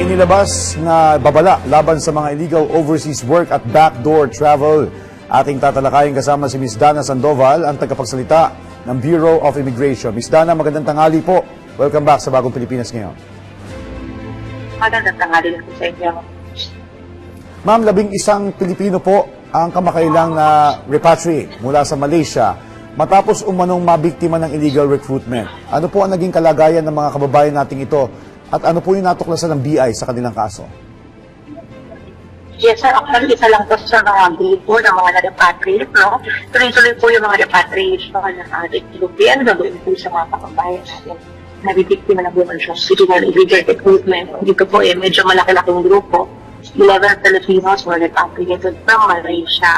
inilabas na babala laban sa mga illegal overseas work at backdoor travel. Ating tatalakayin kasama si Ms. Dana Sandoval, ang tagapagsalita ng Bureau of Immigration. Ms. Dana, magandang tanghali po. Welcome back sa Bagong Pilipinas ngayon. Magandang tanghali po sa inyo. Ma'am, 11 Pilipino po ang kamakailang na repatriate mula sa Malaysia matapos umanong mabiktima ng illegal recruitment. Ano po ang naging kalagayan ng mga kababayan nating ito at ano po yung natuklasan ng BI sa kanilang kaso? Yes, sir. Actually, isa lang po sa mga grupo ng mga na-repatriate, no? Tuloy-tuloy po yung mga repatriation ng ating European, gagawin po sa mga kababayan natin. Nabibiktima na po ng illegal recruitment. Dito po medyo malaki-laking grupo. 11 Filipinos were repatriated from Malaysia.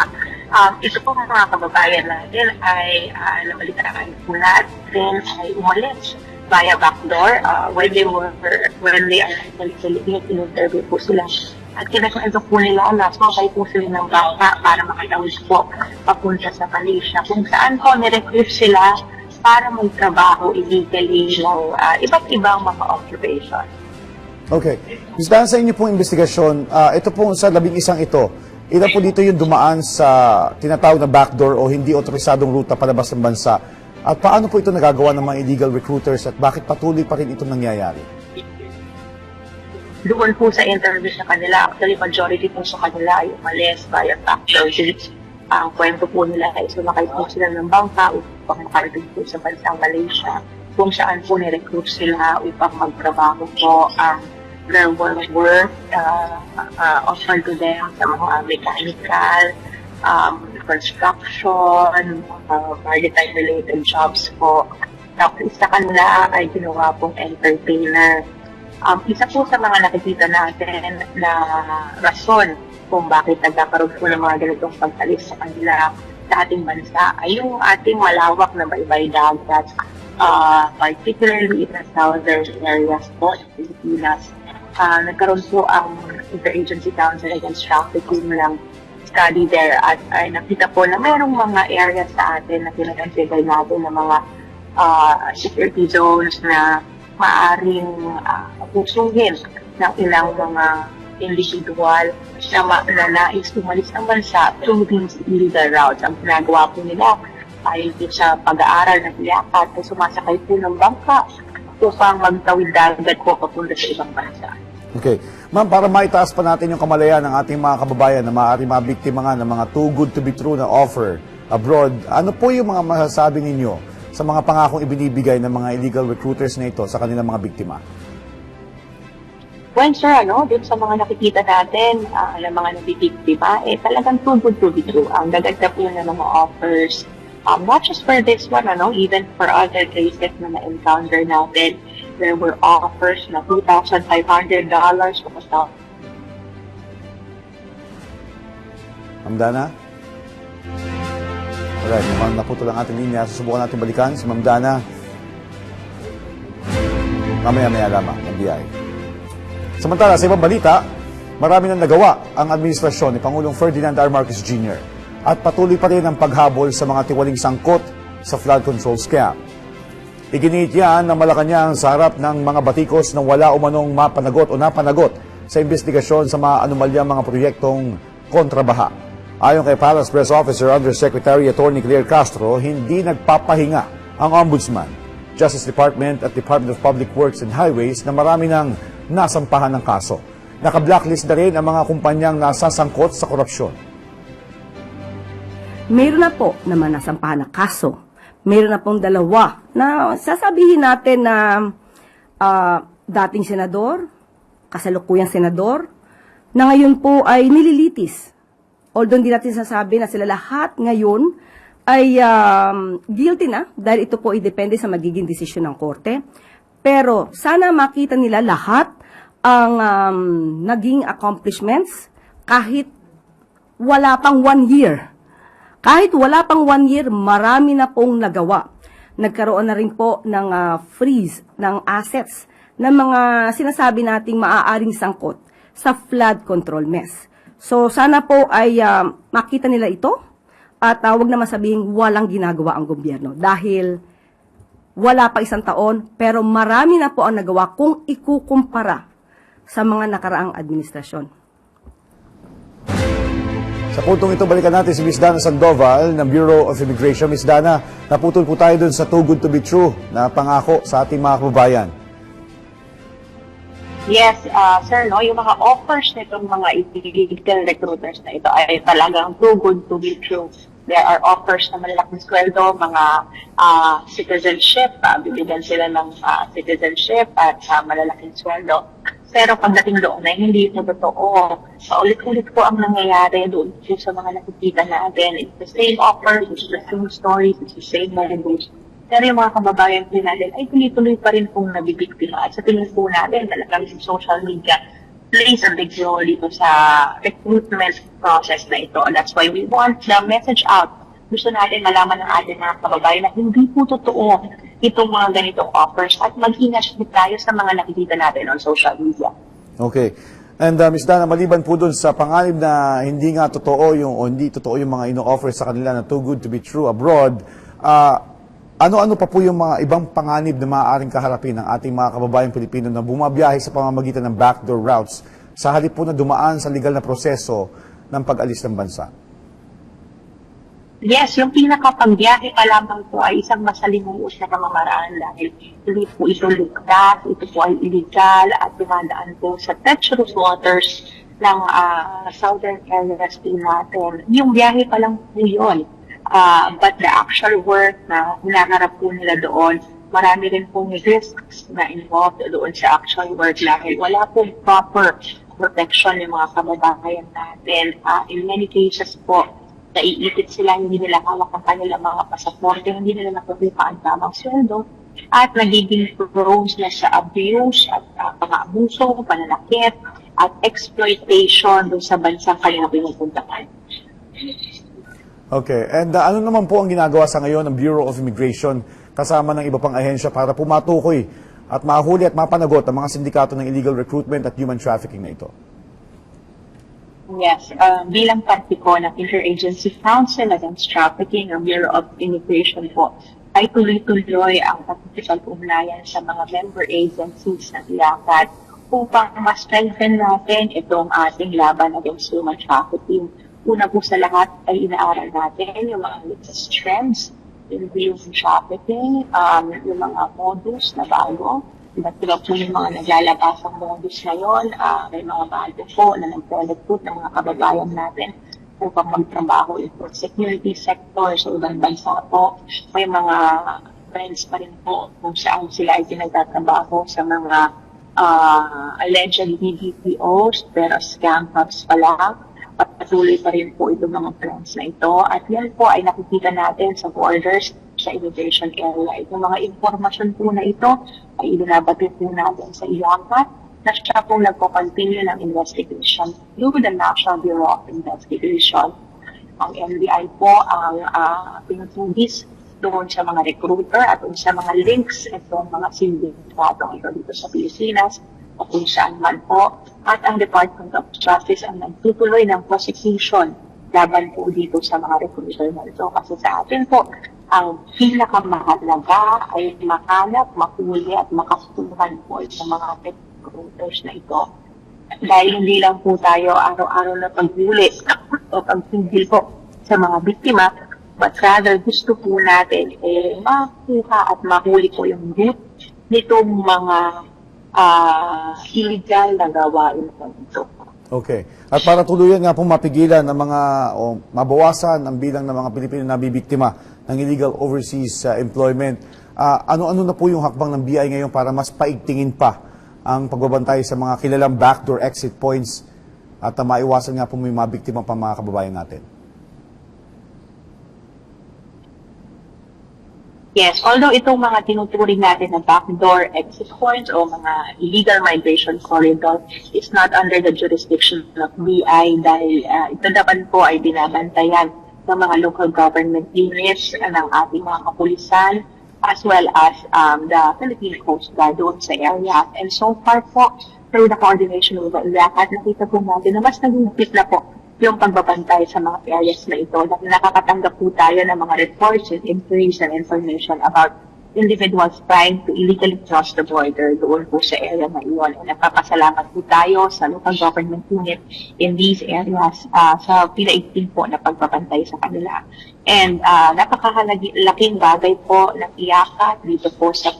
Ito po mga kababayan natin ay nabalitaan po natin ay umalis via backdoor when they are in the Philippines, in-interview po sila. At kinakwento po nila na sumakay po sila ng bangka para makatawid po papunta sa Malaysia, kung saan po nirecruit sila para magtrabaho illegally ng iba't ibang mga occupation. Okay. Ms. Dana, sa inyo pong investigasyon, ito po sa 11 ito, ilan po dito yung dumaan sa tinatawag na backdoor o hindi otorisadong ruta palabas ng bansa? At paano po ito nagagawa ng mga illegal recruiters at bakit patuloy pa rin ito nangyayari? Doon po sa interview sa kanila, actually majority po sa kanila ay umalis via backdoor. Ang kwento po nila ay sumakay po sila ng bangka upang makarating po sa bansang Malaysia, kung saan po ni-recruit sila upang magtrabaho po. There were work offered to them sa mga mechanical, construction, maritime-related jobs po. Tapos sa kanila ay ginawa pong entertainer. Isa po sa mga nakikita natin na rason kung bakit nagkakaroon po ng mga ganitong pag-alis sa kanila sa ating bansa ay yung ating malawak na baybay dagat, particularly in the southern areas po ng Pilipinas. Nagkaroon po ang Interagency Council Against Trafficking ng study there at nakita po na mayroong mga areas sa atin na kinakonsider natin na mga security zones na maaaring pusuhin ng ilang mga individual na nais umalis ng bansa through these illegal routes. Ang ginagawa po nila ay sa pag-aaral ng iyakat ay sumasakay po ng bangka upang magtawid dagat po papunta sa ibang bansa. Okay. Ma'am, para maitaas pa natin yung kamalayan ng ating mga kababayan na maaaring mabiktima nga ng mga too good to be true na offer abroad, ano po yung mga masasabi ninyo sa mga pangakong ibinibigay ng mga illegal recruiters na ito sa kanilang mga biktima? Well, sir, dun sa mga nakikita natin, ng mga nabibiktima, talagang too good to be true. Ang gaganda po ng mga offers, not just for this one, even for other cases na na-encounter natin, there were offers na $2,500 for stock. Ma'am Dana? Alright, mukhang naputol ang ating linya. Susubukan natin balikan si Ma'am Dana. Mamaya-maya lamang, NBI. Samantala, sa ibang balita, marami nang nagawa ang administrasyon ni Pangulong Ferdinand R. Marcos Jr. at patuloy pa rin ang paghabol sa mga tiwaling sangkot sa flood control scam. Iginiit yan ng Malacanang sa harap ng mga batikos na wala umanong mapanagot o napanagot sa investigasyon sa mga anomalyang mga proyektong kontrabaha. Ayon kay Palace Press Officer Undersecretary Atty. Claire Castro, hindi nagpapahinga ang Ombudsman, Justice Department at Department of Public Works and Highways na marami nang nasampahan ng kaso. Naka-blacklist na rin ang mga kumpanyang nasasangkot sa korupsyon. Meron na po naman nasampahan ng kaso. Meron na pong dalawa na sasabihin natin na dating senador, kasalukuyang senador, na ngayon po ay nililitis. Although hindi natin sasabi na sila lahat ngayon ay guilty na dahil ito po ay depende sa magiging desisyon ng korte. Pero sana makita nila lahat ang naging accomplishments kahit wala pang 1 year. Kahit wala pang 1 year, marami na pong nagawa. Nagkaroon na rin po ng freeze ng assets ng mga sinasabi nating maaaring sangkot sa flood control mess. So sana po ay makita nila ito at wag naman sabihin walang ginagawa ang gobyerno dahil wala pa 1 taon pero marami na po ang nagawa kung ikukumpara sa mga nakaraang administrasyon. Sa puntong ito, balikan natin si Ms. Dana Sandoval ng Bureau of Immigration. Ms. Dana, naputol po tayo dun sa too good to be true na pangako sa ating mga kababayan. Yes, sir, no, yung mga offers nitong mga illegal recruiters na ito ay talagang too good to be true. There are offers na malalaking sweldo, mga citizenship, bibigyan sila ng citizenship at malalaking sweldo. Pero pagdating doon ay hindi ito totoo. Paulit-ulit po ang nangyayari doon po sa mga nakikita natin. It's the same offers, it's the same stories, it's the same motives. Pero yung mga kababayan po natin ay tuloy-tuloy pa rin pong nabibiktima. At sa tingin po natin, talagang yung social media plays a big role dito sa recruitment process na ito. That's why we want the message out. Gusto natin malaman ng ating mga kababayan na hindi po totoo itong mga ganitong offers at mag-ingat tayo sa mga nakikita natin on social media. Okay. And Ms. Dana, maliban po dun sa panganib na hindi nga totoo yung, o hindi totoo yung mga ino-offer sa kanila na too good to be true abroad, ano-ano pa po yung mga ibang panganib na maaaring kaharapin ng ating mga kababayang Pilipino na bumabiyahe sa pamamagitan ng backdoor routes sa halip po na dumaan sa legal na proseso ng pag-alis ng bansa? Yes, yung pinakapagbiyahe pa lamang po ay isang masalimuot na pamamaraan dahil hindi po ito ligtas, ito po ay illegal at dumadaan po sa treacherous waters ng southern areas po natin. Yung biyahe pa lang po yun. But the actual work na hinaharap po nila doon, marami rin pong risks na involved doon sa actual work dahil wala pong proper protection ng mga kababayan natin. In many cases po, naiipit sila, hindi nila hawak ang kanilang mga pasaporte, hindi nila nakukuha ang tamang sweldo, at nagiging prone na sa abuse at pang-abuso, pananakit, at exploitation doon sa bansang kanilang pinupuntahan. Okay. And ano naman po ang ginagawa sa ngayon ng Bureau of Immigration kasama ng iba pang ahensya para pumatukoy at mahuli at mapanagot ang mga sindikato ng illegal recruitment at human trafficking na ito? Yes, bilang parte po ng Interagency Council Against Trafficking, ang Bureau of Immigration po, ay tuloy-tuloy ang pakikipag-ugnayan sa mga member agencies ng IACAT upang ma-strengthen natin itong ating laban against human trafficking. Una po sa lahat ay inaaral natin yung mga latest trends in human trafficking, yung mga modus na bago. Iba't iba po yung mga naglalabas ang modus ngayon. May mga bago po na nag-recruit ng mga kababayan natin upang magtrabaho in security sector sa ibang bansa po. May mga friends pa rin po kung saan sila ay pinagtatrabaho sa mga alleged BPOs pero scam hubs pa lang. Patuloy pa rin po itong mga friends na ito. At yan po ay nakikita natin sa borders sa immigration area. Itong mga informasyon po na ito ay ibinabati po natin sa IACAT na siya po nagpo-continue ng investigation through the National Bureau of Investigation. Ang NBI po ang pinutugis doon sa mga recruiter at doon sa mga links itong mga sindikatong ito dito sa Pilipinas o kung saan man po. At ang Department of Justice ang nagtutuloy ng prosecution laban po dito sa mga recruiter na ito. Kasi sa atin po, ang pinakamahalaga ay mahanap, mahuli at makasuhan po sa mga recruiters na ito. Dahil hindi lang po tayo araw-araw na paghuli o pagpigil po sa mga biktima, but rather gusto po natin makuha at mahuli po yung root nitong mga illegal na gawain po ito. Okay. At para tuluyan nga pong mapigilan ng mga o mabawasan ang bilang ng mga Pilipino na bibiktima ng illegal overseas employment, ano-ano na po yung hakbang ng BI ngayon para mas paigtingin pa ang pagbabantay sa mga kilalang backdoor exit points at maiwasan nga po may mabiktima pa mga kababayan natin? Yes, although itong mga tinuturing natin na backdoor exit points o mga illegal migration corridor is not under the jurisdiction of BI dahil ito naman po ay binabantayan ng mga local government units ng ating mga kapulisan as well as the Philippine Coast Guard doon sa area. And so far po, through the coordination with the IACAT, nakita po natin na mas naging na po yung pagbabantay sa mga areas na ito. Nakakatanggap po tayo ng mga reports and inquiries and information about individuals trying to illegally cross the border doon po sa area na iyon. And nagpapasalamat po tayo sa local government unit in these areas sa pinaigting po na pagbabantay sa kanila. And napakalaking bagay po ng iyakat dito po sa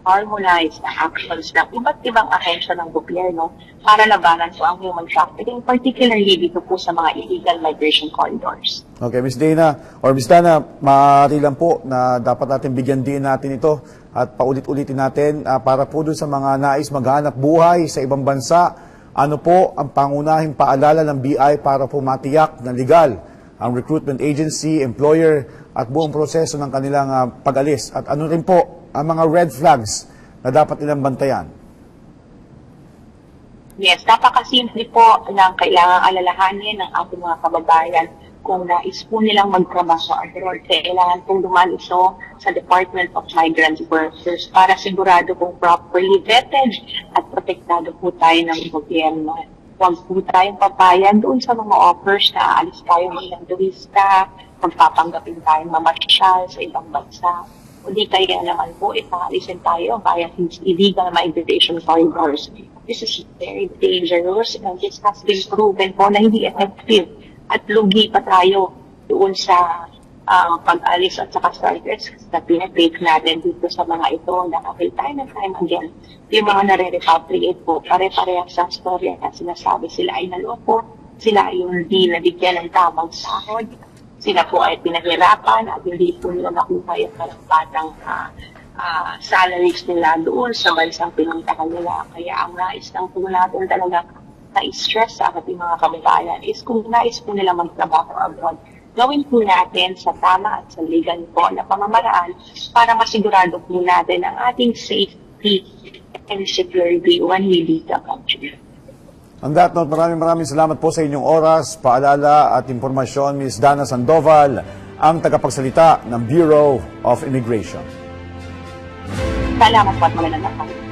harmonize na actions ng iba't ibang ahensya ng gobyerno para labanan po ang human trafficking, particularly dito po sa mga illegal migration corridors. Okay, Ms. Dana, or Ms. Dana, maaari lang po na dapat natin bigyan din natin ito at paulit-ulitin natin para po doon sa mga nais maghanap buhay sa ibang bansa. Ano po ang pangunahing paalala ng BI para po matiyak na legal ang recruitment agency, employer at buong proseso ng kanilang pag-alis? At ano rin po ang mga red flags na dapat nilang bantayan? Yes, napakasimple po ng kailangang alalahanin ng ating mga kababayan kung nais po nilang magtrabaho abroad. Kailangan pong dumaliso sa Department of Migrant Workers para sigurado pong properly vetted at protektado po tayo ng gobyerno. Huwag po tayong papayag doon sa mga offers na aalis tayo bilang turista, magpapanggapin tayong mamasyal sa ibang bansa. Hindi kaya naman po ipangalisin tayo via these illegal migration corridors. This is very dangerous and this has been proven po na hindi effective at lugi pa tayo doon sa pag-alis at saka starters na pinapake natin dito sa mga ito dahil time and time again yung mga nare-repatriate po pare-parehas sa storya na sinasabi sila ay naloko, sila ay hindi nabigyan ng tamang sahod, sila po ay pinahirapan at hindi po nila nakuha yung karampatang salaries nila doon sa bansang pinuntahan nila. Kaya ang nais lang po natin talaga na-stress sa ating mga kababayan is kung nais po nila magtrabaho abroad, gawin po natin sa tama at sa legal po na pamamaraan para masigurado po natin ang ating safety and security when we leave the country. On that note, maraming salamat po sa inyong oras, paalala at impormasyon, Ms. Dana Sandoval, ang tagapagsalita ng Bureau of Immigration. Salamat po at magandang araw.